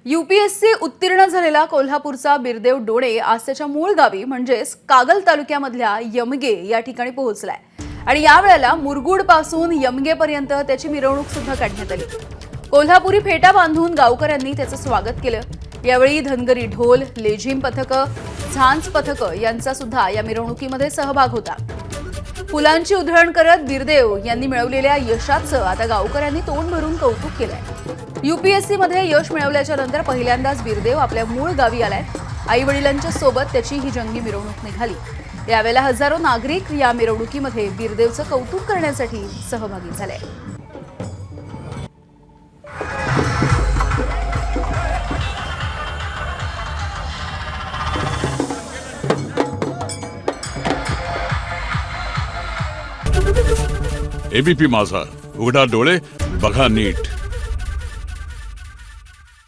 UPSC उत्तीर्ण झालेला कोल्हापूरचा बिरदेव डोणे आज त्याच्या मूळ गावी म्हणजेच कागल तालुक्यामधल्या यमगे या ठिकाणी पोहोचलाय आणि यावेळेला मुरगुड पासून यमगेपर्यंत त्याची मिरवणूक सुद्धा काढण्यात आली। कोल्हापुरी फेटा बांधून गावकऱ्यांनी त्याचं स्वागत केलं। यावेळी धनगरी ढोल, लेझिम पथकं, झांज पथकं यांचा सुद्धा या मिरवणुकीमध्ये सहभाग होता। फुलांची उधळण करत बिरदेव यांनी मिळवलेल्या यशाचं आता गावकऱ्यांनी तोंड भरून कौतुक केलंय। यूपीएससी मध्ये यश मिळवल्याच्या नंतर पहिल्यांदाच बिरदेव आपल्या मूळ गावी आलाय। आई वडिलांच्या सोबत त्याची ही जंगी मिरवणूक निघाली। यावेळेला हजारो नागरिक या मिरवणुकीमध्ये बिरदेवचं कौतुक करण्यासाठी सहभागी झाले। एबीपी माझा, उघडा डोळे बघा नीट।